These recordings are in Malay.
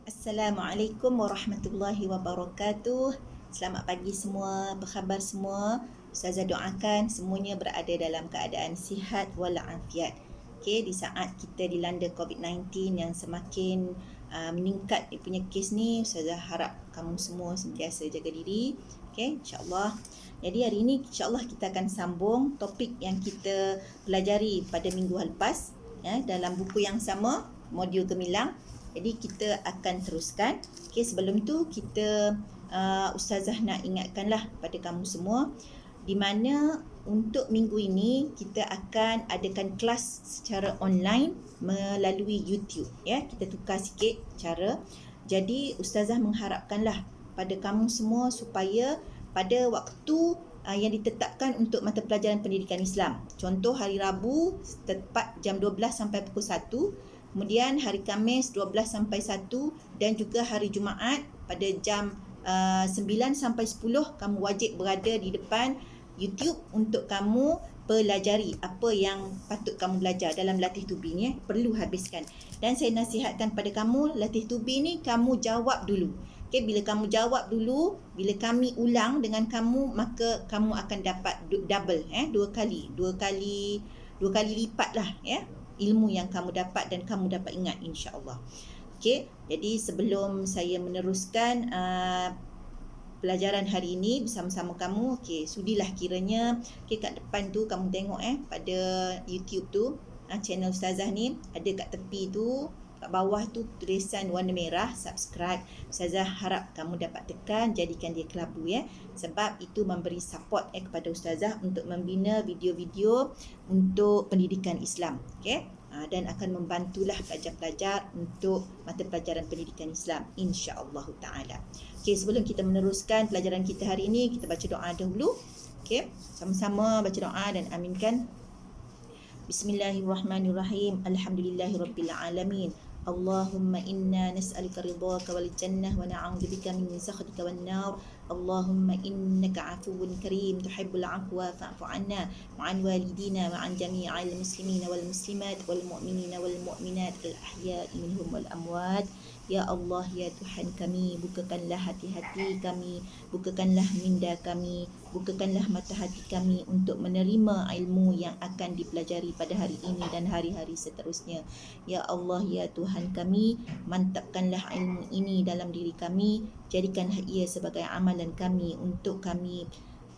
Assalamualaikum warahmatullahi wabarakatuh. Selamat pagi semua, apa khabar semua? Ustazah doakan semuanya berada dalam keadaan sihat walafiat. Okey, di saat kita dilanda COVID-19 yang semakin meningkat dia punya kes ni, Ustazah harap kamu semua sentiasa jaga diri. Okey, insya-Allah. Jadi hari ini insya-Allah kita akan sambung topik yang kita pelajari pada minggu lepas dalam buku yang sama, modul Gemilang. Jadi kita akan teruskan. Okey, sebelum tu kita Ustazah nak ingatkanlah pada kamu semua di mana untuk minggu ini kita akan adakan kelas secara online melalui YouTube ya. Kita tukar sikit cara. Jadi Ustazah mengharapkanlah pada kamu semua supaya pada waktu yang ditetapkan untuk mata pelajaran pendidikan Islam. Contoh hari Rabu tepat jam 12 sampai pukul 1. Kemudian hari Khamis 12 sampai 1 dan juga hari Jumaat pada jam 9 sampai 10 kamu wajib berada di depan YouTube untuk kamu pelajari apa yang patut kamu belajar dalam latih tubi ni perlu habiskan. Dan saya nasihatkan pada kamu latih tubi ni kamu jawab dulu. Okey, bila kamu jawab dulu, bila kami ulang dengan kamu maka kamu akan dapat double dua kali lipat lah ilmu yang kamu dapat dan kamu dapat ingat insya-Allah. Okey, jadi sebelum saya meneruskan pelajaran hari ini bersama-sama kamu, okey, sudilah kiranya kat depan tu kamu tengok pada YouTube tu channel Ustazah ni ada kat tepi tu, kat bawah tu tulisan warna merah subscribe. Ustazah harap kamu dapat tekan, jadikan dia kelabu sebab itu memberi support kepada Ustazah untuk membina video-video untuk pendidikan Islam. Okey, dan akan membantulah pelajar-pelajar untuk mata pelajaran pendidikan Islam insya-Allah taala. Okey, sebelum kita meneruskan pelajaran kita hari ini, kita baca doa dahulu. Okey, sama-sama baca doa dan aminkan. Bismillahirrahmanirrahim. Alhamdulillahirabbil alamin. Allahumma inna nas'aluka ridhaka wal jannah wa na'udzubika min sakhatika wan nar. Allahumma innaka 'afuwun karim tuhibbul 'afwa fa'fu 'anna wa 'an walidina wa 'an jami'il muslimina wal muslimat wal mu'minina wal mu'minat al ahya'i minhum wal amwat. Ya Allah, ya Tuhan kami, bukakanlah hati-hati kami, bukakanlah minda kami, bukakanlah mata hati kami untuk menerima ilmu yang akan dipelajari pada hari ini dan hari-hari seterusnya. Ya Allah, ya Tuhan kami, mantapkanlah ilmu ini dalam diri kami, jadikanlah ia sebagai amalan kami untuk kami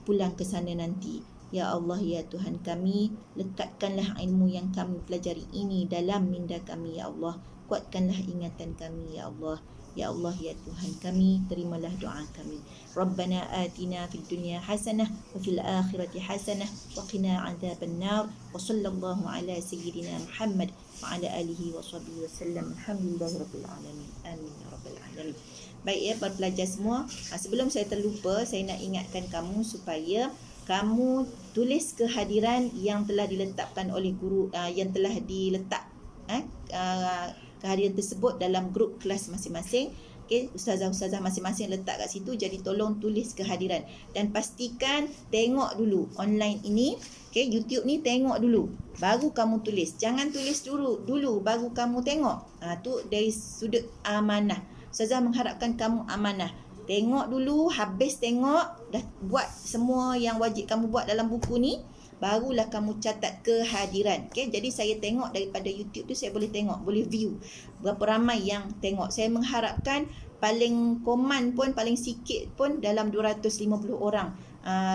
pulang ke sana nanti. Ya Allah, ya Tuhan kami, lekatkanlah ilmu yang kami pelajari ini dalam minda kami, ya Allah. Kuatkanlah ingatan kami, ya Allah. Ya Allah, ya Tuhan kami, terimalah doa kami. Rabbana atina fid dunya hasanah wa fil akhirati hasanah wa qina adzabannar. Wa sallallahu ala sayyidina Muhammad wa ala alihi wa sahbihi wasallam. Alhamdulillahirabbil alamin. Amin ya rabbal alamin. Baik para pelajar semua, sebelum saya terlupa, saya nak ingatkan kamu supaya kamu tulis kehadiran yang telah diletakkan oleh guru, yang telah diletak kehadiran tersebut dalam grup kelas masing-masing. Okey, ustazah-ustazah masing-masing letak kat situ, jadi tolong tulis kehadiran dan pastikan tengok dulu online ini. Okey, YouTube ni tengok dulu baru kamu tulis. Jangan tulis dulu baru kamu tengok. Tu dari sudut amanah. Ustazah mengharapkan kamu amanah. Tengok dulu, habis tengok, dah buat semua yang wajib kamu buat dalam buku ni, barulah kamu catat kehadiran. Okey, jadi saya tengok daripada YouTube tu, saya boleh tengok, boleh view berapa ramai yang tengok. Saya mengharapkan paling komen pun, paling sikit pun dalam 250 orang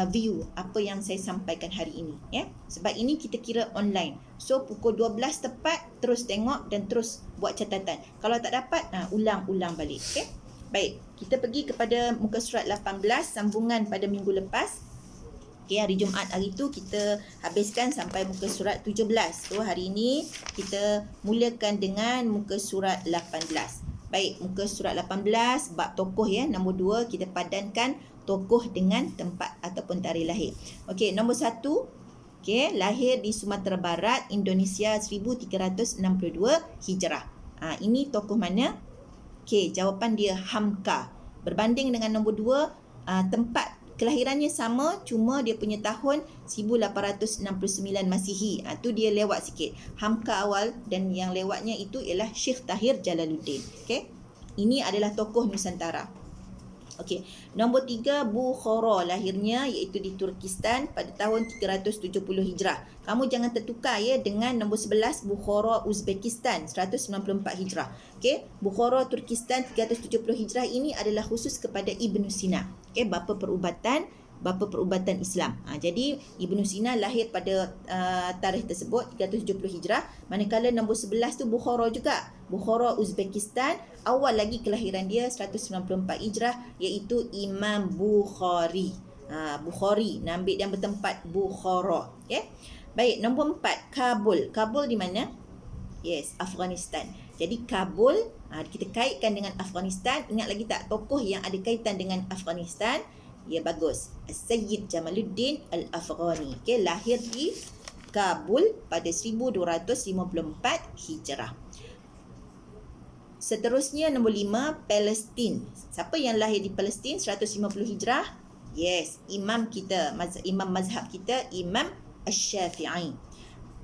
view apa yang saya sampaikan hari ini sebab ini kita kira online. So pukul 12 tepat terus tengok dan terus buat catatan. Kalau tak dapat ulang-ulang balik. Okey, baik, kita pergi kepada muka surat 18 sambungan pada minggu lepas. Okay, hari Jumaat hari tu kita habiskan sampai muka surat 17. So hari ini kita mulakan dengan muka surat 18. Baik, muka surat 18 bab tokoh nombor 2 kita padankan tokoh dengan tempat ataupun tarikh lahir. Okey, nombor 1. Okey, lahir di Sumatera Barat, Indonesia 1362 Hijrah. Ini tokoh mana? Okey, jawapan dia Hamka. Berbanding dengan nombor 2, tempat kelahirannya sama, cuma dia punya tahun 1869 Masihi. Tu dia lewat sikit. Hamka awal dan yang lewatnya itu ialah Syekh Tahir Jalaluddin. Okey. Ini adalah tokoh Nusantara. Okey, nombor 3 Bukhara, lahirnya iaitu di Turkistan pada tahun 370 Hijrah. Kamu jangan tertukar ya dengan nombor 11 Bukhara Uzbekistan 194 Hijrah. Okey, Bukhara Turkistan 370 Hijrah ini adalah khusus kepada Ibnu Sina. Okey, bapa perubatan Islam. Jadi Ibnu Sina lahir pada tarikh tersebut 370 Hijrah, manakala nombor 11 tu Bukhara juga. Bukhara Uzbekistan, awal lagi kelahiran dia 194 Hijrah, iaitu Imam Bukhari. Bukhari, ambil yang bertempat Bukhara. Okay? Baik, nombor 4 Kabul. Kabul di mana? Yes, Afghanistan. Jadi Kabul, kita kaitkan dengan Afghanistan. Ingat lagi tak tokoh yang ada kaitan dengan Afghanistan? Ya, bagus. Sayyid Jamaluddin Al-Afghani. Okay, lahir di Kabul pada 1254 Hijrah. Seterusnya nombor 5 Palestin. Siapa yang lahir di Palestin 150 Hijrah? Yes, imam kita, imam mazhab kita, Imam Asy-Syafi'i.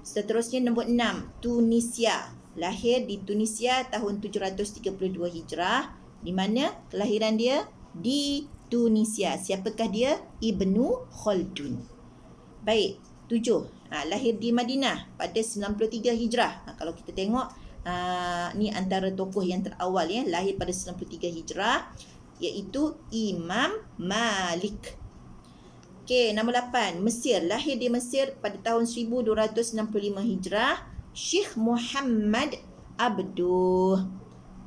Seterusnya nombor 6 Tunisia. Lahir di Tunisia tahun 732 Hijrah. Di mana kelahiran dia? Di Tunisia. Siapakah dia? Ibnu Khaldun. Baik, 7. Lahir di Madinah pada 93 Hijrah. Kalau kita tengok ni antara tokoh yang terawal ya, lahir pada 93 Hijrah, iaitu Imam Malik. Okey, nombor 8 Mesir. Lahir di Mesir pada tahun 1265 Hijrah, Syekh Muhammad Abduh.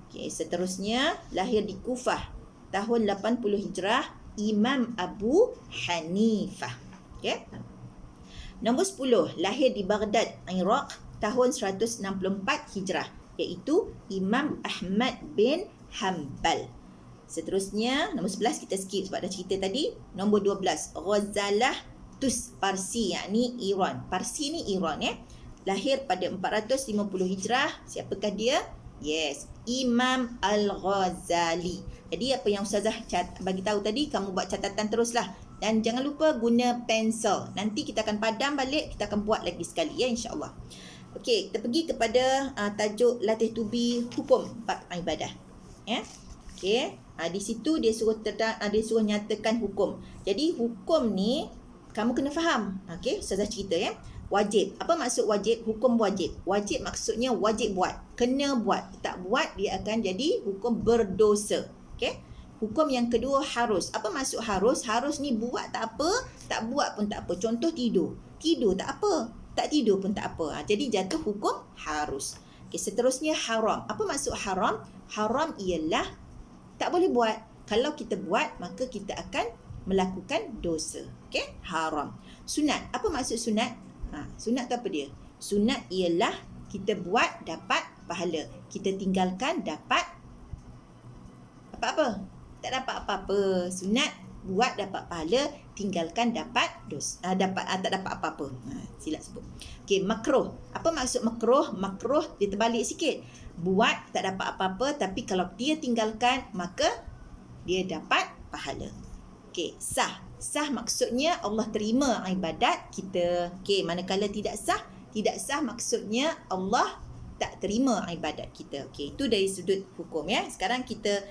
Okey, seterusnya lahir di Kufah tahun 80 Hijrah, Imam Abu Hanifah. Okey. Nombor 10 lahir di Baghdad, Iraq tahun 164 Hijrah, iaitu Imam Ahmad bin Hanbal. Seterusnya, nombor 11 kita skip sebab dah cerita tadi. Nombor 12, Ghazalah Tus Parsi, yakni Iran. Parsi ni Iran ya. Lahir pada 450 Hijrah. Siapakah dia? Yes, Imam Al-Ghazali. Jadi apa yang Ustazah bagi tahu tadi, kamu buat catatan teruslah. Dan jangan lupa guna pensel. Nanti kita akan padam balik, kita akan buat lagi sekali ya, insya-Allah. Okey, kita pergi kepada tajuk latih tubi hukum bab ibadah. Ya. Okey, di situ dia suruh nyatakan hukum. Jadi hukum ni kamu kena faham. Okey, Ustazah cerita ya. Wajib. Apa maksud wajib? Hukum wajib. Wajib maksudnya wajib buat. Kena buat. Tak buat dia akan jadi hukum berdosa. Okey. Hukum yang kedua harus. Apa maksud harus? Harus ni buat tak apa, tak buat pun tak apa. Contoh tidur. Tidur tak apa, tak tidur pun tak apa. Jadi jatuh hukum harus. Okay, seterusnya haram. Apa maksud haram? Haram ialah tak boleh buat. Kalau kita buat, maka kita akan melakukan dosa. Okay? Haram. Sunat. Apa maksud sunat? Sunat tu apa dia? Sunat ialah kita buat dapat pahala. Kita tinggalkan dapat apa-apa. Tak dapat apa-apa. Sunat buat dapat pahala, tinggalkan dapat dosa. Tak dapat apa-apa. Silap sebut. Okey, makruh. Apa maksud makruh? Makruh dia terbalik sikit. Buat tak dapat apa-apa, tapi kalau dia tinggalkan maka dia dapat pahala. Okey, sah. Sah maksudnya Allah terima ibadat kita. Okey, manakala tidak sah maksudnya Allah tak terima ibadat kita. Okey, itu dari sudut hukum ya. Sekarang kita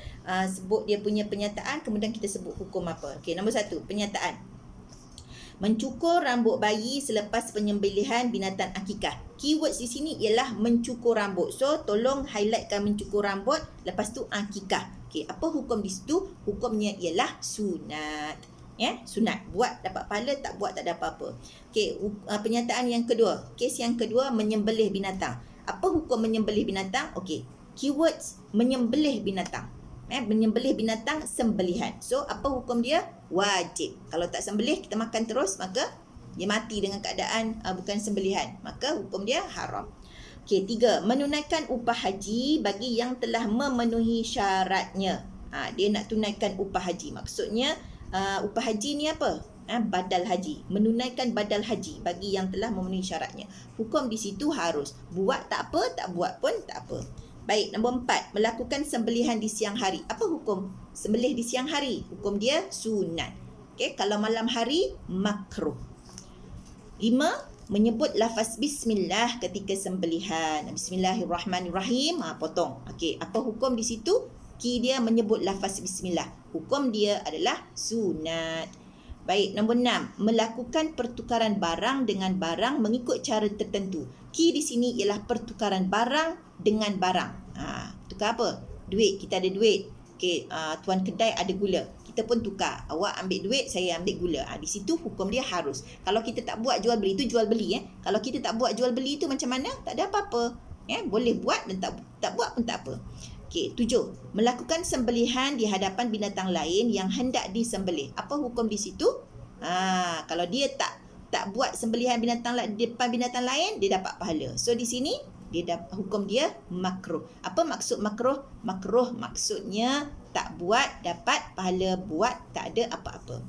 sebut dia punya penyataan, kemudian kita sebut hukum apa. Okey, nombor 1, penyataan. Mencukur rambut bayi selepas penyembelihan binatang akikah. Keywords di sini ialah mencukur rambut. So, tolong highlightkan mencukur rambut, lepas tu akikah. Okey, apa hukum di situ? Hukumnya ialah sunat. Ya, sunat. Buat dapat pahala, tak buat tak ada apa-apa. Okey, penyataan yang kedua. Kes yang kedua, menyembelih binatang. Apa hukum menyembelih binatang? Okey, keywords menyembelih binatang. Menyembelih binatang sembelihan. So, apa hukum dia? Wajib. Kalau tak sembelih, kita makan terus, maka dia mati dengan keadaan bukan sembelihan. Maka hukum dia haram. Okey, 3. Menunaikan upah haji bagi yang telah memenuhi syaratnya. Dia nak tunaikan upah haji. Maksudnya, upah haji ni apa? Badal haji. Menunaikan badal haji bagi yang telah memenuhi syaratnya. Hukum di situ harus. Buat tak apa, tak buat pun tak apa. Baik, nombor 4. Melakukan sembelihan di siang hari. Apa hukum sembelih di siang hari? Hukum dia sunat. Okay, kalau malam hari, makruh. 5. Menyebut lafaz bismillah ketika sembelihan. Bismillahirrahmanirrahim. Potong. Okey, apa hukum di situ? Ki dia menyebut lafaz bismillah. Hukum dia adalah sunat. Baik, nombor 6. Melakukan pertukaran barang dengan barang mengikut cara tertentu. Ki di sini ialah pertukaran barang dengan barang. Tukar apa? Duit. Kita ada duit. Okey, tuan kedai ada gula. Kita pun tukar. Awak ambil duit, saya ambil gula. Di situ hukum dia harus. Kalau kita tak buat jual beli, itu jual beli. Kalau kita tak buat jual beli itu macam mana? Tak ada apa-apa. Boleh buat dan tak buat pun tak apa. Okey, 7. Melakukan sembelihan di hadapan binatang lain yang hendak disembelih. Apa hukum di situ? Kalau dia tak buat sembelihan binatang di depan binatang lain, dia dapat pahala. So di sini hukum dia makruh. Apa maksud makruh? Makruh maksudnya tak buat dapat pahala, buat tak ada apa-apa.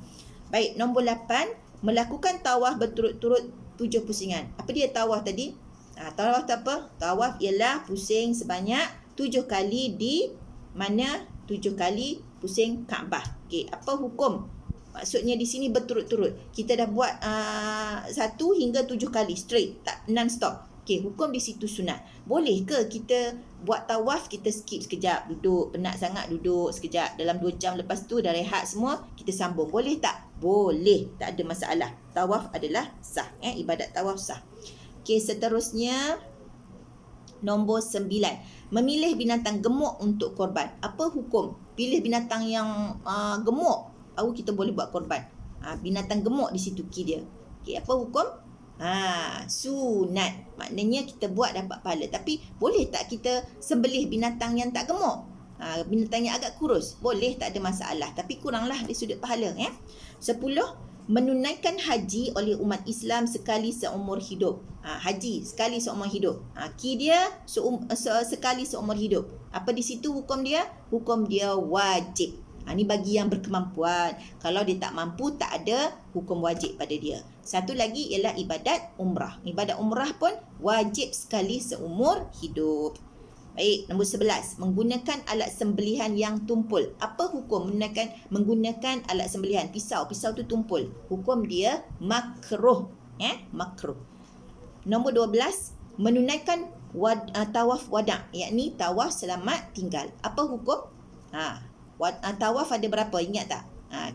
Baik, nombor 8. Melakukan tawaf berturut-turut 7 pusingan. Apa dia tawaf tadi? Tawaf tak apa? Tawaf ialah pusing sebanyak 7 kali di mana? 7 kali pusing Kaabah. Okey, apa hukum? Maksudnya di sini berturut-turut. Kita dah buat 1 hingga 7 kali straight, tak non-stop. Okey, hukum di situ sunat. Boleh ke kita buat tawaf, kita skip sekejap, duduk, penat sangat duduk sekejap, dalam 2 jam lepas tu dah rehat semua, kita sambung. Boleh tak? Boleh, tak ada masalah. Tawaf adalah sah. Ibadat tawaf sah. Okey, seterusnya nombor 9. Memilih binatang gemuk untuk korban. Apa hukum? Pilih binatang yang gemuk, baru kita boleh buat korban. Binatang gemuk di situ ki dia. Okey, apa hukum? Sunat. Maknanya kita buat dapat pahala. Tapi boleh tak kita sembelih binatang yang tak gemuk? Binatang yang agak kurus. Boleh, tak ada masalah. Tapi kuranglah dari sudut pahala. 10. Menunaikan haji oleh umat Islam sekali seumur hidup. Haji sekali seumur hidup. Ki dia sekali seumur hidup. Apa di situ hukum dia? Hukum dia wajib. Ni bagi yang berkemampuan. Kalau dia tak mampu, tak ada hukum wajib pada dia. Satu lagi ialah ibadat umrah. Ibadat umrah pun wajib sekali seumur hidup. Baik, nombor 11. Menggunakan alat sembelihan yang tumpul. Apa hukum menggunakan alat sembelihan? Pisau tu tumpul. Hukum dia makruh. Makruh. Nombor 12. Menunaikan tawaf wada', yakni tawaf selamat tinggal. Apa hukum? Tawaf ada berapa? Ingat tak?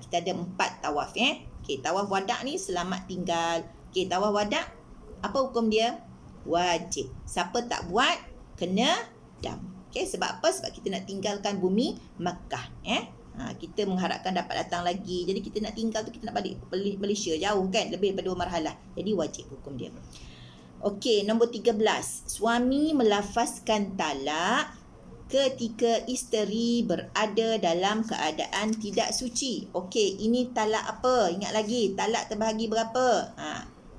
Kita ada 4 tawaf. Okey, tawaf wada' ni selamat tinggal. Okey, tawaf wada', apa hukum dia? Wajib. Siapa tak buat, kena dam. Okey, sebab apa? Sebab kita nak tinggalkan bumi Makkah. Kita mengharapkan dapat datang lagi. Jadi kita nak tinggal tu, kita nak balik Malaysia. Jauh kan? Lebih daripada 2 marhalah. Jadi wajib hukum dia. Okey, nombor 13. Suami melafazkan talak ketika isteri berada dalam keadaan tidak suci. Okey, ini talak apa? Ingat lagi, talak terbahagi berapa?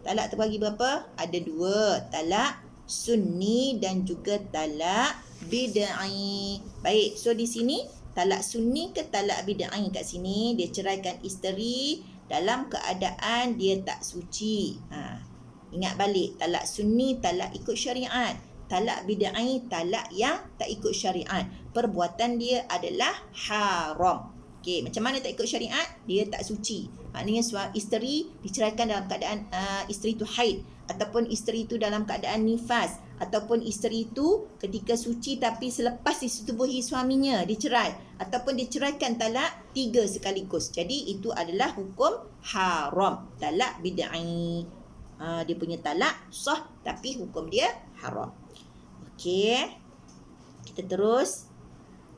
Talak terbahagi berapa? Ada 2. Talak sunni dan juga talak bid'i. Baik, so di sini talak sunni ke talak bid'i kat sini, dia ceraikan isteri dalam keadaan dia tak suci. Ingat balik, talak sunni talak ikut syariat. Talak bid'i talak yang tak ikut syariat. Perbuatan dia adalah haram. Okey, macam mana tak ikut syariat? Dia tak suci. Maknanya isteri diceraikan dalam keadaan isteri tu haid, ataupun isteri tu dalam keadaan nifas, ataupun isteri tu ketika suci tapi selepas disetubuhi suaminya dicerai, ataupun diceraikan talak 3 sekaligus. Jadi itu adalah hukum haram. Talak bid'i. Dia punya talak sah tapi hukum dia haram. Okey, kita terus.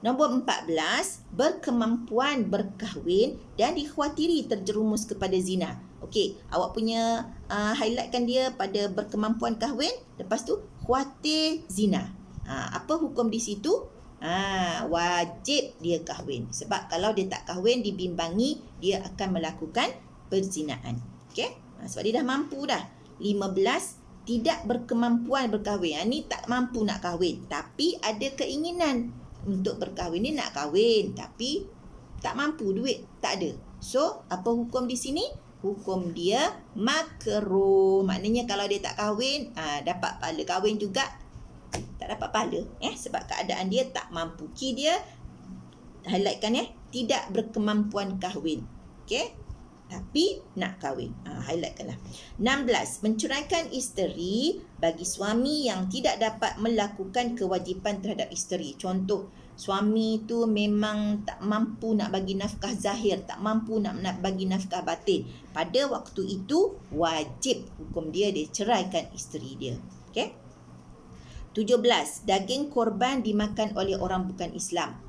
Nombor 14, berkemampuan berkahwin dan dikhawatiri terjerumus kepada zina. Okey, awak punya highlightkan dia pada berkemampuan kahwin, lepas tu khawatir zina. Apa hukum di situ? Wajib dia kahwin. Sebab kalau dia tak kahwin, dibimbangi dia akan melakukan perzinaan. Okey, sebab dia dah mampu dah. 15, tidak berkemampuan berkahwin. Ni tak mampu nak kahwin, tapi ada keinginan untuk berkahwin. Ni nak kahwin tapi tak mampu, duit tak ada. So, apa hukum di sini? Hukum dia makruh. Maknanya kalau dia tak kahwin, dapat pahala. Kahwin juga tak dapat pahala. Sebab keadaan dia tak mampu. Ki dia highlightkan tidak berkemampuan kahwin. Okey. tapi nak kahwin. Highlightkanlah. 16. Menceraikan isteri bagi suami yang tidak dapat melakukan kewajipan terhadap isteri. Contoh, suami tu memang tak mampu nak bagi nafkah zahir, tak mampu nak bagi nafkah batin. Pada waktu itu, wajib hukum dia ceraikan isteri dia. Okey? 17. Daging korban dimakan oleh orang bukan Islam.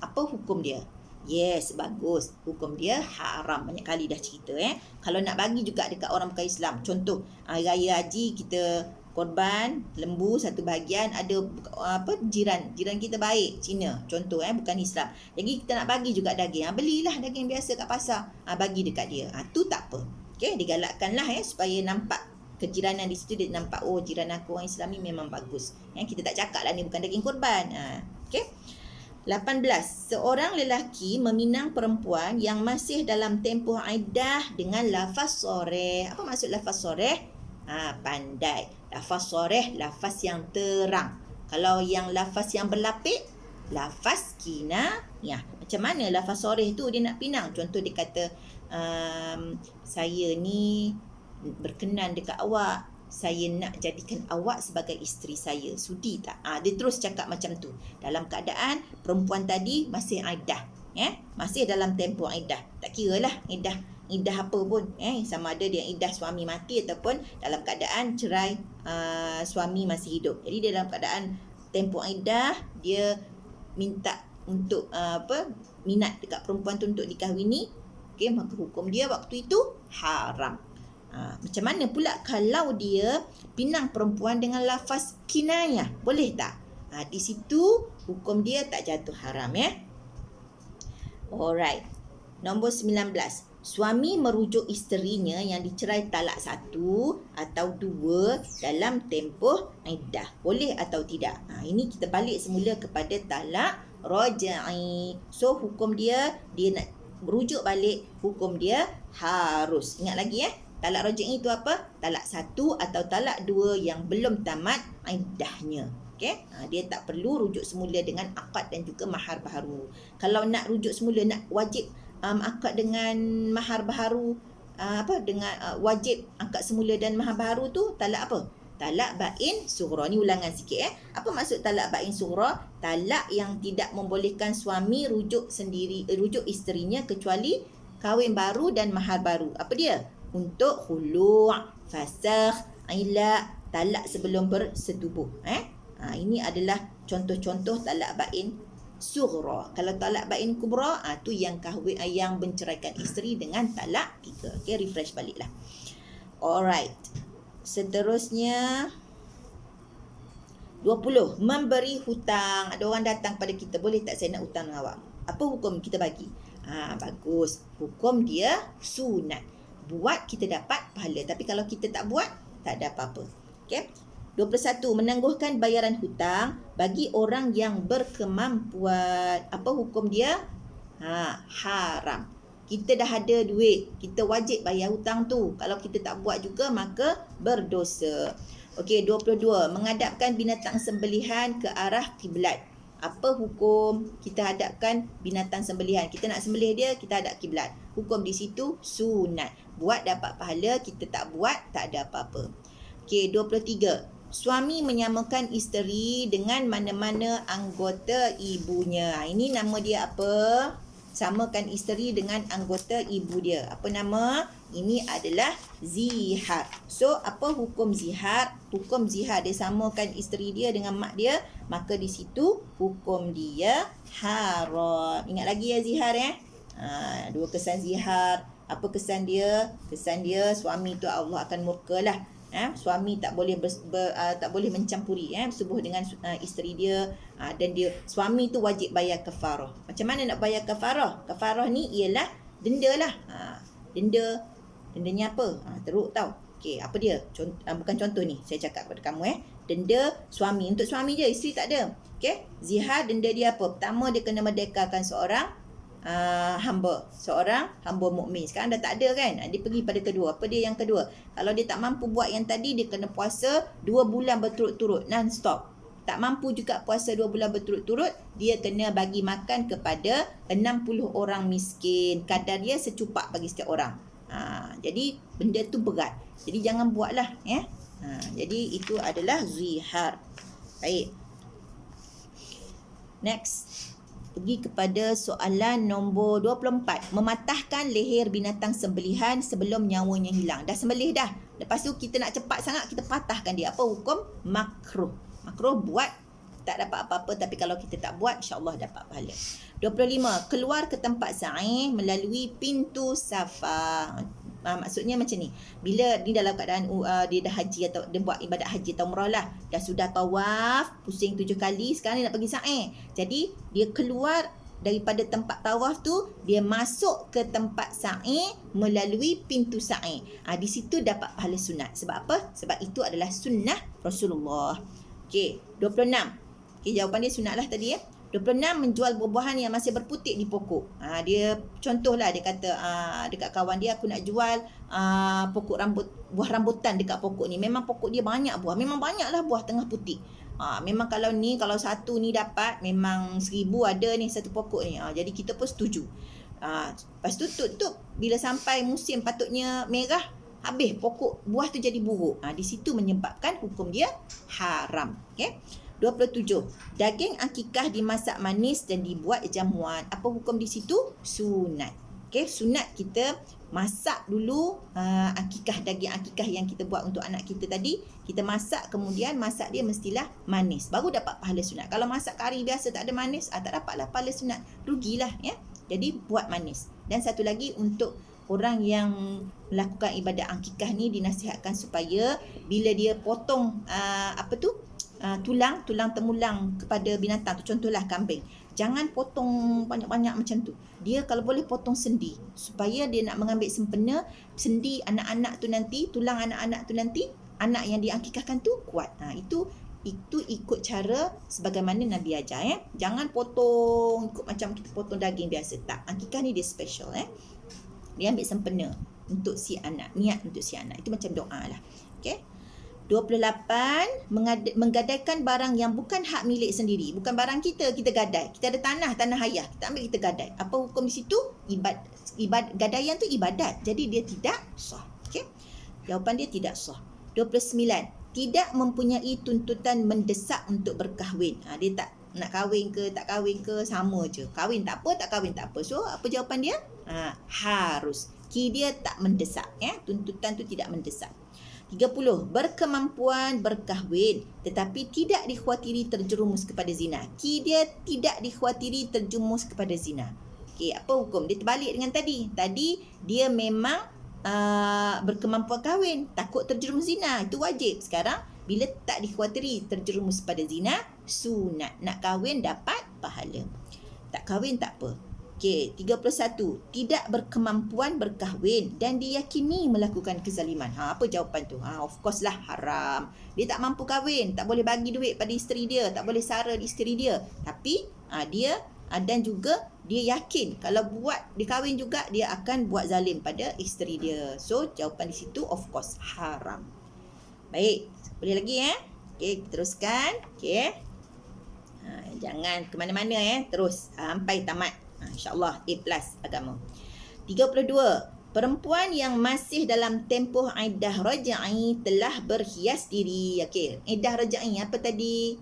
Apa hukum dia? Yes, bagus. Hukum dia haram. Banyak kali dah cerita. Kalau nak bagi juga dekat orang bukan Islam. Contoh, hari raya haji kita korban lembu satu bahagian, ada jiran kita baik, Cina. Contoh, bukan Islam. Jadi kita nak bagi juga daging. Belilah daging biasa kat pasar. Bagi dekat dia. Tu tak apa. Okey, digalakkanlah supaya nampak kejiranan di situ, dia nampak jiran aku orang Islam ni memang bagus. Kita tak cakap lah ni bukan daging korban. Okey. 18. Seorang lelaki meminang perempuan yang masih dalam tempoh iddah dengan lafaz soreh. Apa maksud lafaz soreh? Pandai. Lafaz soreh, lafaz yang terang. Kalau yang lafaz yang berlapik, lafaz kinayah. Macam mana lafaz soreh tu dia nak pinang? Contoh dia kata, saya ni berkenan dekat awak, saya nak jadikan awak sebagai isteri saya, sudi tak? Dia terus cakap macam tu dalam keadaan perempuan tadi masih iddah, masih dalam tempoh iddah. Tak kira lah iddah apa pun, sama ada dia iddah suami mati ataupun dalam keadaan cerai, suami masih hidup. Jadi dia dalam keadaan tempoh iddah, dia minta untuk minat dekat perempuan tu untuk dikahwini, maka hukum dia waktu itu haram. Macam mana pula kalau dia pinang perempuan dengan lafaz kinayah? Boleh tak? Di situ hukum dia tak jatuh haram, Alright. Nombor 19. Suami merujuk isterinya yang dicerai talak 1 atau 2 dalam tempoh iddah. Boleh atau tidak? Ini kita balik semula kepada talak raj'i. So hukum dia nak merujuk balik, hukum dia harus. Ingat lagi talak raj'i itu apa? Talak 1 atau talak 2 yang belum tamat iddahnya. Okey? Dia tak perlu rujuk semula dengan akad dan juga mahar baharu. Kalau nak rujuk semula, nak wajib akad dengan mahar baharu, wajib akad semula dan mahar baharu tu talak apa? Talak bain sughra. Ni ulangan sikit. Apa maksud talak bain sughra? Talak yang tidak membolehkan suami rujuk isterinya kecuali kahwin baru dan mahar baru. Apa dia? Untuk khulu', fasakh, ilak, talak sebelum bersetubuh. Ini adalah contoh-contoh talak bain sughra. Kalau talak bain kubra, tu yang kahwin, yang menceraikan isteri dengan talak 3. Okey, refresh baliklah. Alright. Seterusnya 20. Memberi hutang. Ada orang datang pada kita, boleh tak saya nak hutang dengan awak? Apa hukum kita bagi? Bagus. Hukum dia sunat. Buat kita dapat pahala, tapi kalau kita tak buat, tak ada apa-apa. Okey. 21. Menangguhkan bayaran hutang bagi orang yang berkemampuan. Apa hukum dia? Haram. Kita dah ada duit, kita wajib bayar hutang tu. Kalau kita tak buat juga, maka berdosa. Okey, 22. Menghadapkan binatang sembelihan ke arah kiblat. Apa hukum kita hadapkan binatang sembelihan? Kita nak sembelih dia, kita hadap kiblat. Hukum di situ sunat. Buat dapat pahala, kita tak buat tak ada apa-apa. Okey, 23. Suami menyamakan isteri dengan mana-mana anggota ibunya. Ini nama dia apa? Samakan isteri dengan anggota ibu dia. Apa nama? Ini adalah zihar. So, apa hukum zihar? Hukum zihar, dia samakan isteri dia dengan mak dia, maka di situ hukum dia haram. Ingat lagi zihar dua kesan zihar. Apa kesan dia? Kesan dia suami tu Allah akan murka lah. Suami tak boleh tak boleh mencampuri subuh dengan isteri dia, dan suami tu wajib bayar kafarah. Macam mana nak bayar kafarah? Kafarah ni ialah denda lah. Dendanya apa? Teruk tau. Okey, apa dia? Bukan contoh ni, saya cakap kepada kamu denda suami, untuk suami je, isteri tak ada. Okey, zihar denda dia apa? Pertama, dia kena merdekakan seorang seorang hamba mukmin. Sekarang dah tak ada kan? Dia pergi pada kedua. Apa dia yang kedua? Kalau dia tak mampu buat yang tadi, dia kena puasa 2 bulan berturut-turut, non-stop. Tak mampu juga puasa 2 bulan berturut-turut, dia kena bagi makan kepada 60 orang miskin. Kadar dia secupak bagi setiap orang. Jadi benda tu berat. Jadi jangan buatlah ya. Jadi itu adalah zihar. Baik. Next. Pergi kepada soalan nombor 24. Mematahkan leher binatang sembelihan sebelum nyawanya hilang. Dah sembelih dah. Lepas tu kita nak cepat sangat, kita patahkan dia. Apa hukum? Makruh. Makruh buat tak dapat apa-apa, tapi kalau kita tak buat, insya-Allah dapat pahala. 25. Keluar ke tempat sa'i melalui pintu safa. Maksudnya macam ni. Bila di dalam keadaan dia dah haji atau dia buat ibadat haji atau umrah lah. Dah sudah tawaf, pusing 7 kali, sekarang dia nak pergi sa'i. Jadi dia keluar daripada tempat tawaf tu, dia masuk ke tempat sa'i melalui pintu sa'i. Di situ dapat pahala sunat. Sebab apa? Sebab itu adalah sunnah Rasulullah. Okey, 26. Okey, jawapan dia sunat lah tadi ya. 26. Menjual buah-buahan yang masih berputik di pokok. Dia contohlah, dia kata dekat kawan dia, aku nak jual pokok buah rambutan dekat pokok ni. Memang pokok dia banyak buah. Memang banyaklah buah tengah putik. Memang kalau satu ni dapat, memang 1000 ada ni satu pokok ni. Jadi kita pun setuju. Lepas tu tutup. Bila sampai musim patutnya merah, habis pokok buah tu jadi buruk. Di situ menyebabkan hukum dia haram. Okey. 27. Daging akikah dimasak manis dan dibuat jamuan. Apa hukum di situ? Sunat. Okey, sunat kita masak dulu daging akikah yang kita buat untuk anak kita tadi. Kita masak, kemudian masak dia mestilah manis. Baru dapat pahala sunat. Kalau masak kari biasa tak ada manis, tak dapatlah pahala sunat. Rugilah ya. Jadi buat manis. Dan satu lagi, untuk orang yang melakukan ibadat akikah ni dinasihatkan supaya bila dia potong tulang temulang kepada binatang tu, contohlah kambing, jangan potong banyak-banyak macam tu. Dia kalau boleh potong sendi, supaya dia nak mengambil sempena sendi anak-anak tu nanti, tulang anak-anak tu nanti, anak yang diakikahkan tu kuat. Itu ikut cara sebagaimana Nabi ajar ya. Jangan potong ikut macam kita potong daging biasa. Tak, akikah ni dia special Dia ambil sempena untuk si anak, niat untuk si anak. Itu macam doa lah. Okey. 28. Menggadaikan barang yang bukan hak milik sendiri. Bukan barang kita gadai. Kita ada tanah ayah, kita ambil, kita gadai. Apa hukum di situ? Gadaian tu ibadat. Jadi dia tidak sah. Okey. Jawapan dia tidak sah. 29. Tidak mempunyai tuntutan mendesak untuk berkahwin. Dia tak nak kahwin ke tak kahwin ke, sama je. Kahwin tak apa, tak kahwin tak apa. So apa jawapan dia? Harus. Dia tak mendesak ya. Tuntutan tu tidak mendesak. 30. Berkemampuan berkahwin tetapi tidak dikhawatiri terjerumus kepada zina. Dia tidak dikhawatiri terjerumus kepada zina. Okey, apa hukum? Dia terbalik dengan tadi. Tadi dia memang berkemampuan kahwin, takut terjerumus zina, itu wajib. Sekarang bila tak dikhawatiri terjerumus pada zina, sunat. Nak kahwin dapat pahala, tak kahwin tak apa. Okey, 31. Tidak berkemampuan berkahwin dan diyakini melakukan kezaliman. Apa jawapan tu? Of course lah, haram. Dia tak mampu kahwin, tak boleh bagi duit pada isteri dia, tak boleh sara isteri dia. Tapi dia dan juga dia yakin kalau dia kahwin juga, dia akan buat zalim pada isteri dia. So jawapan di situ of course haram. Baik, boleh lagi Okey, teruskan. Okey. Jangan ke mana-mana terus sampai tamat. InsyaAllah A+ agama. 32. Perempuan yang masih dalam tempoh iddah rajai telah berhias diri. Okey, iddah rajai apa tadi?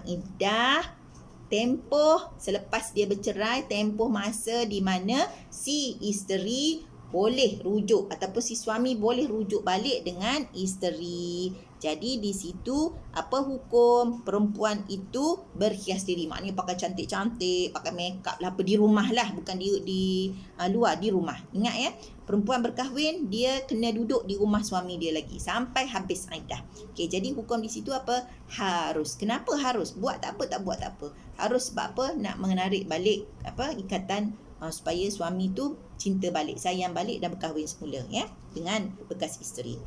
Iddah tempoh selepas dia bercerai, tempoh masa di mana si isteri boleh rujuk ataupun si suami boleh rujuk balik dengan isteri. Jadi di situ apa hukum? Perempuan itu berhias diri, maknanya pakai cantik-cantik, pakai makeup lah, di rumah lah, bukan di luar, di rumah. Ingat ya, perempuan berkahwin dia kena duduk di rumah suami dia lagi sampai habis iddah. Okey, jadi hukum di situ apa? Harus. Kenapa harus? Buat tak apa, tak buat tak apa. Harus sebab apa? Nak menarik balik ikatan supaya suami tu cinta balik, sayang balik dan berkahwin semula dengan bekas isteri.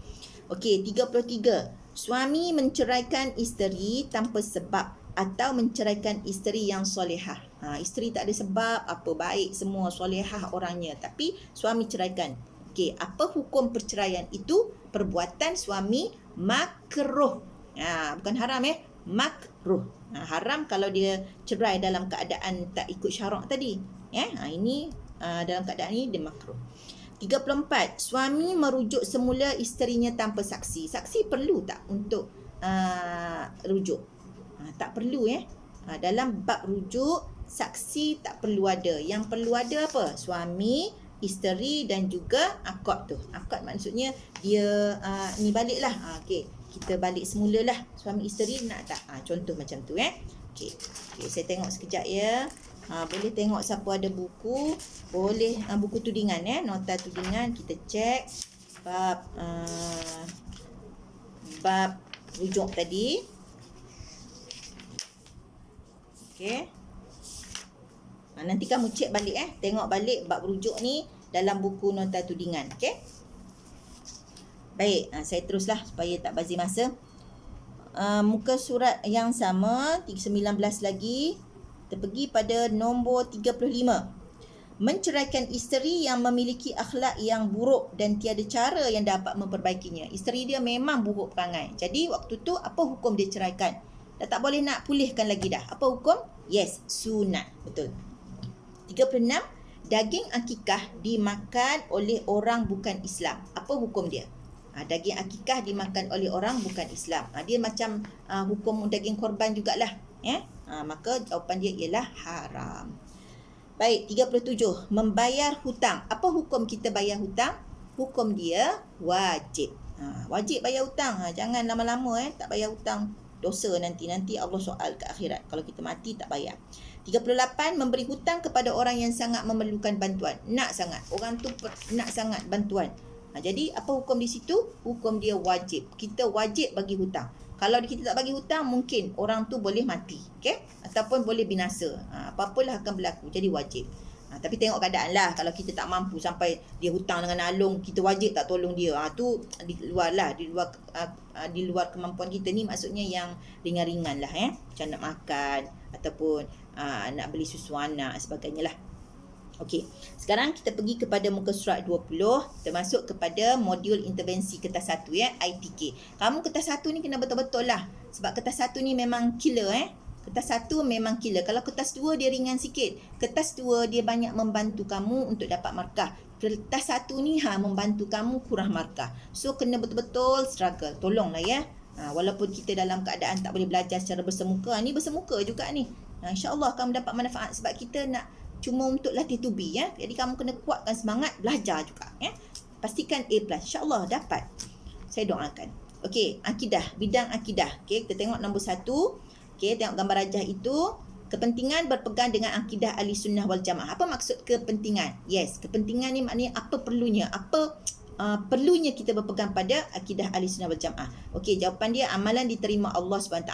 Okey, 33. Suami menceraikan isteri tanpa sebab atau menceraikan isteri yang solehah. Isteri tak ada sebab, apa baik semua, solehah orangnya, tapi suami ceraikan. Okey, apa hukum perceraian itu? Perbuatan suami makruh. Bukan haram makruh. Haram kalau dia cerai dalam keadaan tak ikut syarak tadi. Ini dalam keadaan ini dia makruh. 34. Suami merujuk semula isterinya tanpa saksi. Saksi perlu tak untuk rujuk? Tak perlu dalam bab rujuk, saksi tak perlu ada. Yang perlu ada apa? Suami, isteri dan juga akad tu. Akad maksudnya dia ni baliklah. Okey, kita balik semula lah. Suami isteri nak tak? Contoh macam tu Okey, saya tengok sekejap ya. Boleh tengok siapa ada buku. Boleh buku tudingan nota tudingan kita cek bab rujuk tadi. Okey. Nanti kamu cek balik tengok balik bab rujuk ni dalam buku nota tudingan. Okey. Baik, saya teruslah supaya tak bazir masa. Muka surat yang sama 19 lagi. Kita pergi pada nombor 35. Menceraikan isteri yang memiliki akhlak yang buruk dan tiada cara yang dapat memperbaikinya. Isteri dia memang buruk perangai. Jadi waktu tu apa hukum dia ceraikan? Dah tak boleh nak pulihkan lagi dah. Apa hukum? Yes, sunat. Betul. 36. Daging akikah dimakan oleh orang bukan Islam. Apa hukum dia? Daging akikah dimakan oleh orang bukan Islam. Dia macam hukum daging korban jugalah. Maka jawapan dia ialah haram. Baik, 37. Membayar hutang. Apa hukum kita bayar hutang? Hukum dia wajib. Wajib bayar hutang. Jangan lama-lama tak bayar hutang. Dosa nanti Allah soal ke akhirat. Kalau kita mati tak bayar. 38. Memberi hutang kepada orang yang sangat memerlukan bantuan. Nak sangat. Orang tu nak sangat bantuan. Jadi apa hukum di situ? Hukum dia wajib. Kita wajib bagi hutang. Kalau kita tak bagi hutang, mungkin orang tu boleh mati. Ataupun boleh binasa. Apa-apalah akan berlaku. Jadi wajib. Tapi tengok keadaan lah. Kalau kita tak mampu sampai dia hutang dengan alung, kita wajib tak tolong dia. Tu di luar lah. Di luar kemampuan kita ni, maksudnya yang ringan-ringan lah. Macam nak makan. Ataupun nak beli susu anak sebagainya lah. Okey, sekarang kita pergi kepada muka surat 20, termasuk kepada modul intervensi kertas 1 ITK. Kamu kertas 1 ni kena betul-betul lah. Sebab kertas 1 ni memang killer Kertas 1 memang killer. Kalau kertas 2 dia ringan sikit. Kertas 2 dia banyak membantu kamu untuk dapat markah. Kertas 1 ni membantu kamu kurang markah. So kena betul-betul struggle. Tolonglah walaupun kita dalam keadaan tak boleh belajar secara bersemuka. Ni bersemuka juga ni. InsyaAllah kamu dapat manfaat sebab kita nak cuma untuk latih tubi Jadi kamu kena kuatkan semangat belajar juga Pastikan A+. InsyaAllah dapat. Saya doakan. Okey, akidah, bidang akidah. Okey, kita tengok nombor 1. Okey, tengok gambar rajah itu. Kepentingan berpegang dengan akidah ahli sunnah wal jamaah. Apa maksud kepentingan? Yes, kepentingan ni maknanya apa perlunya? Apa perlunya kita berpegang pada akidah ahli sunnah wal jamaah. Okey, jawapan dia amalan diterima Allah SWT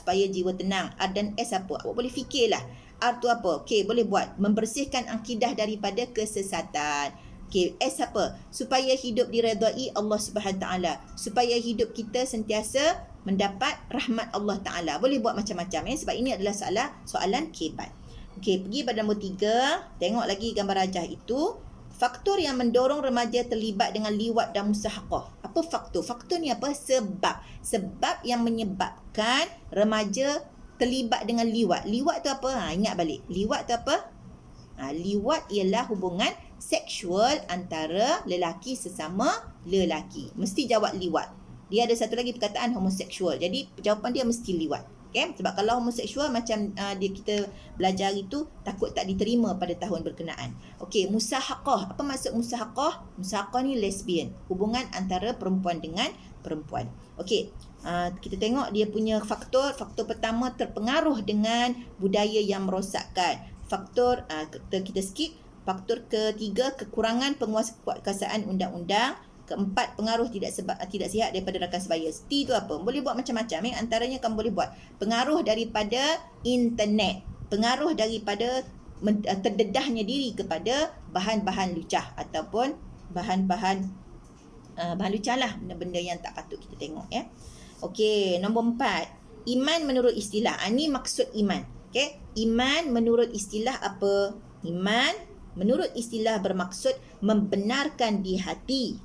supaya jiwa tenang. R dan S apa? Awak boleh fikirlah. R tu apa? Okey, boleh buat. Membersihkan akidah daripada kesesatan. Okey, S apa? Supaya hidup diredai Allah SWT. Supaya hidup kita sentiasa mendapat rahmat Allah Ta'ala. Boleh buat macam-macam sebab ini adalah soalan kebat. Okey, pergi pada nombor 3. Tengok lagi gambar rajah itu. Faktor yang mendorong remaja terlibat dengan liwat dan musahaqah. Apa faktor? Faktor ni apa? Sebab. Sebab yang menyebabkan remaja terlibat dengan liwat. Liwat tu apa? Ingat balik. Liwat tu apa? Liwat ialah hubungan seksual antara lelaki sesama lelaki. Mesti jawab liwat. Dia ada satu lagi perkataan homoseksual. Jadi jawapan dia mesti liwat. Sebab kalau homoseksual macam kita belajar itu takut tak diterima pada tahun berkenaan. Okey, musahaqah. Apa maksud musahaqah? Musahaqah ni lesbian. Hubungan antara perempuan dengan perempuan. Okey, kita tengok dia punya faktor. Faktor pertama terpengaruh dengan budaya yang merosakkan. Faktor kita skip. Faktor ketiga kekurangan penguasaan undang-undang. Keempat, pengaruh tidak sihat daripada rakan sebaya. T tu apa? Boleh buat macam-macam. Antaranya kamu boleh buat pengaruh daripada internet. Pengaruh daripada terdedahnya diri kepada bahan-bahan lucah ataupun bahan-bahan lucah lah. Benda-benda yang tak patut kita tengok Okey, nombor 4. Iman menurut istilah. Ini maksud iman. Okey, iman menurut istilah apa? Iman menurut istilah bermaksud membenarkan di hati,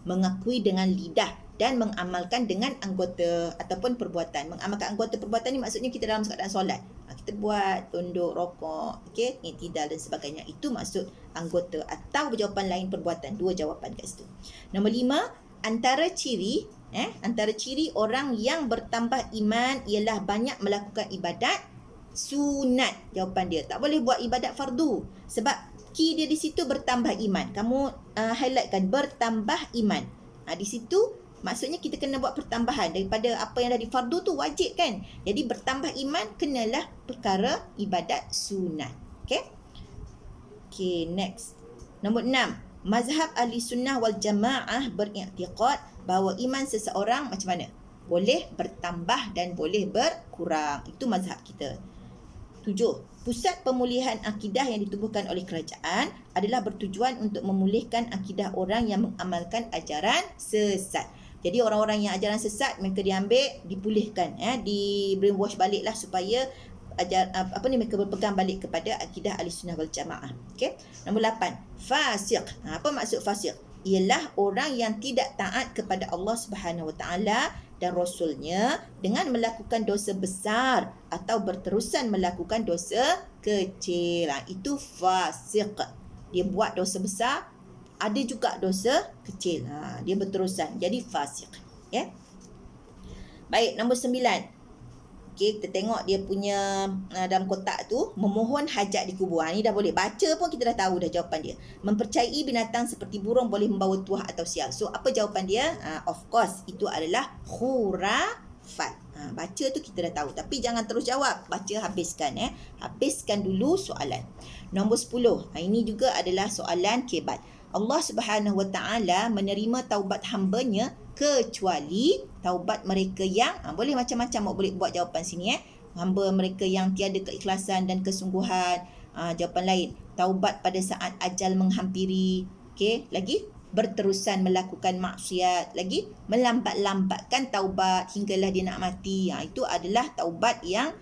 mengakui dengan lidah dan mengamalkan dengan anggota ataupun perbuatan. Mengamalkan anggota perbuatan ni maksudnya kita dalam keadaan solat. Kita kita buat, tunduk, rokok, okey, i'tidal dan sebagainya. Itu maksud anggota. Atau jawapan lain perbuatan. 2 jawapan kat situ. Nombor 5, antara ciri orang yang bertambah iman ialah banyak melakukan ibadat sunat. Jawapan dia, tak boleh buat ibadat fardu. Sebab key dia di situ bertambah iman. Kamu highlightkan bertambah iman. Di situ maksudnya kita kena buat pertambahan daripada apa yang dah di fardu tu wajib kan. Jadi bertambah iman kenalah perkara ibadat sunat. Okay, next. Nombor 6. Mazhab ahli sunnah wal jamaah beriktikad bahawa iman seseorang macam mana? Boleh bertambah dan boleh berkurang. Itu mazhab kita. 7. Pusat pemulihan akidah yang ditubuhkan oleh kerajaan adalah bertujuan untuk memulihkan akidah orang yang mengamalkan ajaran sesat. Jadi orang-orang yang ajaran sesat mereka diambil, dipulihkan, di brainwash baliklah supaya mereka berpegang balik kepada akidah Ahlussunnah wal Jamaah. Okey. Nombor 8. Fasiq. Apa maksud fasiq? Ialah orang yang tidak taat kepada Allah Subhanahu Wa Taala dan Rasulnya dengan melakukan dosa besar atau berterusan melakukan dosa kecil. Itu fasiq. Dia buat dosa besar, ada juga dosa kecil. Dia berterusan. Jadi fasiq. Ya. Baik, nombor 9. Okay, kita tengok dia punya dalam kotak tu, memohon hajat di kubur. Ni dah boleh. Baca pun kita dah tahu dah jawapan dia. Mempercayai binatang seperti burung boleh membawa tuah atau sial. So, apa jawapan dia? Of course, itu adalah khurafat. Baca tu kita dah tahu. Tapi jangan terus jawab. Baca habiskan. Habiskan dulu soalan. Nombor 10. Ini juga adalah soalan kebat. Allah Subhanahu Wa Taala menerima taubat hamba-Nya kecuali taubat mereka yang boleh macam-macam boleh buat jawapan sini hamba mereka yang tiada keikhlasan dan kesungguhan. Jawapan lain, taubat pada saat ajal menghampiri. Okey, lagi berterusan melakukan maksiat, lagi melambat-lambatkan taubat hinggalah dia nak mati. Itu adalah taubat yang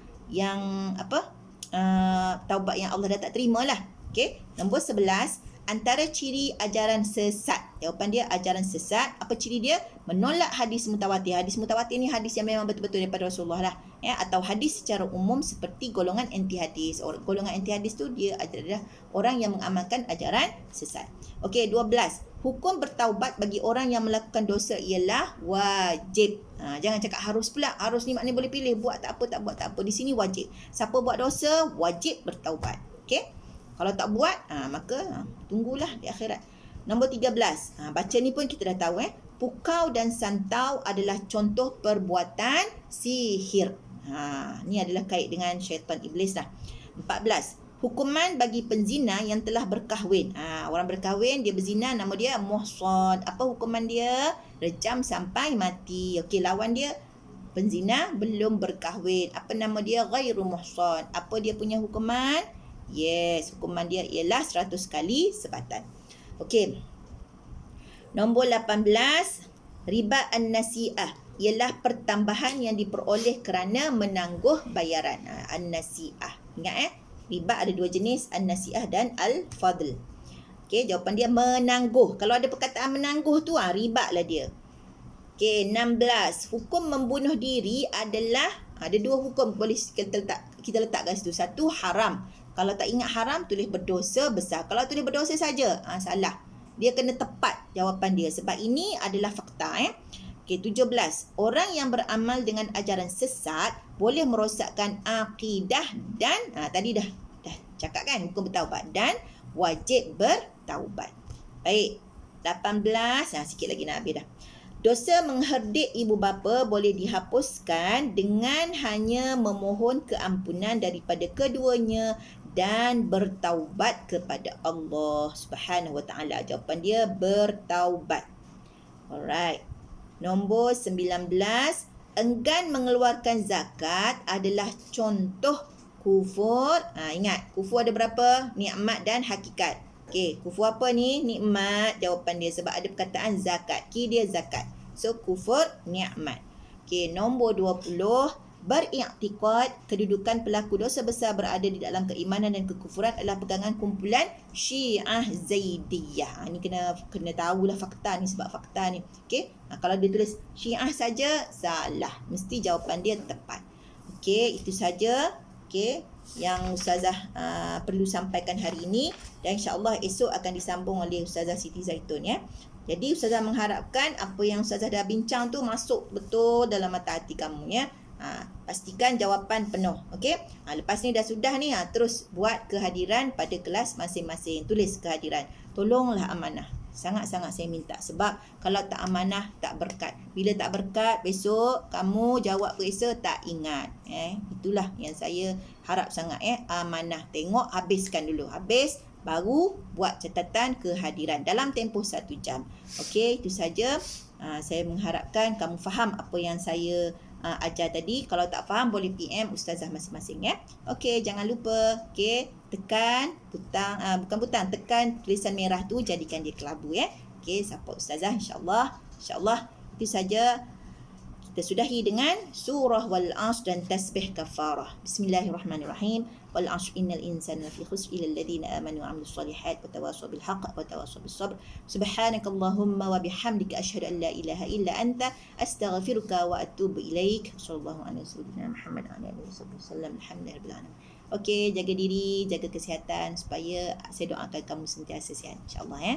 taubat yang Allah dah tak terima lah. Okey, nombor 11. Antara ciri ajaran sesat. Jawapan dia ajaran sesat. Apa ciri dia? Menolak hadis mutawatir. Hadis mutawatir ni hadis yang memang betul-betul daripada Rasulullah lah. Atau hadis secara umum seperti golongan anti hadis. Golongan anti hadis tu dia adalah orang yang mengamalkan ajaran sesat. Okey, 12. Hukum bertaubat bagi orang yang melakukan dosa ialah wajib. Jangan cakap harus pula. Harus ni maknanya boleh pilih. Buat tak apa, tak buat tak apa. Di sini wajib. Siapa buat dosa, wajib bertaubat. Okey. Kalau tak buat, maka tunggulah di akhirat. Nombor 13. Baca ni pun kita dah tahu. Pukau dan santau adalah contoh perbuatan sihir. Ni adalah kait dengan syaitan iblis lah. 14. Hukuman bagi penzina yang telah berkahwin. Orang berkahwin, dia berzina, nama dia muhsan. Apa hukuman dia? Rejam sampai mati. Okey, lawan dia penzina belum berkahwin. Apa nama dia? Ghairu muhsan. Apa dia punya hukuman? Yes, hukuman dia ialah 100 kali sebatan. Okey. Nombor 18, riba an-nasi'ah ialah pertambahan yang diperoleh kerana menangguh bayaran. An-nasi'ah. Ingat riba ada 2 jenis, an-nasi'ah dan al-fadl. Okey, jawapan dia menangguh. Kalau ada perkataan menangguh tu riba lah dia. Okey, 16. Hukum membunuh diri adalah ada 2 hukum boleh kita letak kat situ. Satu, haram. Kalau tak ingat haram, tulis berdosa besar. Kalau tulis berdosa saja, salah. Dia kena tepat jawapan dia. Sebab ini adalah fakta. Okey, 17. Orang yang beramal dengan ajaran sesat boleh merosakkan akidah dan tadi dah cakap kan hukum bertaubat dan wajib bertaubat. Baik. 18. Sikit lagi nak habis dah. Dosa mengherdik ibu bapa boleh dihapuskan dengan hanya memohon keampunan daripada keduanya dan bertaubat kepada Allah Subhanahu Wa Taala. Jawapan dia bertaubat. Alright. Nombor 19. Enggan mengeluarkan zakat adalah contoh kufur. Ingat, kufur ada berapa? Nikmat dan hakikat. Okey, kufur apa ni? Nikmat. Jawapan dia sebab ada perkataan zakat. Ki dia zakat. So, kufur nikmat. Okey, nombor 20. Beriktikad kedudukan pelaku dosa besar berada di dalam keimanan dan kekufuran adalah pegangan kumpulan Syiah Zaidiyah. Ni kena tahulah fakta ni sebab fakta ni. Okey, kalau dia tulis Syiah saja salah. Mesti jawapan dia tepat. Okey, itu saja. Okey. yang Ustazah perlu sampaikan hari ini, dan insya-Allah esok akan disambung oleh Ustazah Siti Zaitun ya. Jadi Ustazah mengharapkan apa yang Ustazah dah bincang tu masuk betul dalam mata hati kamu ya. Pastikan jawapan penuh. Okey. Lepas ni dah sudah ni, terus buat kehadiran pada kelas masing-masing. Tulis kehadiran. Tolonglah amanah. Sangat-sangat saya minta. Sebab kalau tak amanah, tak berkat. Bila tak berkat, besok kamu jawab periksa tak ingat. Itulah yang saya harap sangat. Amanah. Tengok, habiskan dulu. Habis, baru buat catatan kehadiran dalam tempoh 1 jam. Okey, itu saja. Saya mengharapkan kamu faham apa yang saya ajar tadi. Kalau tak faham, boleh PM Ustazah masing-masing ya. Okey, jangan lupa. Okey, tekan butang, tekan tulisan merah tu, jadikan dia kelabu ya. Okey, support Ustazah insya-Allah. InsyaAllah itu saja. Kita sudahi dengan surah wal 'ashr dan tasbih kafarah. Bismillahirrahmanirrahim. Wal 'ashr innal insana lafi khusr illa alladhina amanu wa 'amilus solihat wa tawassaw bil haqq wa tawassaw bis sabr. Subhanakallahumma wa bihamdika asyhadu an la ilaha illa anta astaghfiruka wa atubu ilaik. Sallallahu alaihi wasallam Muhammad wa alihi wasallam. Alhamdulillahirabbil alamin. Okey, jaga diri, jaga kesihatan supaya saya doakan kamu sentiasa sihat insya-Allah ya.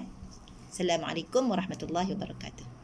Assalamualaikum warahmatullahi wabarakatuh.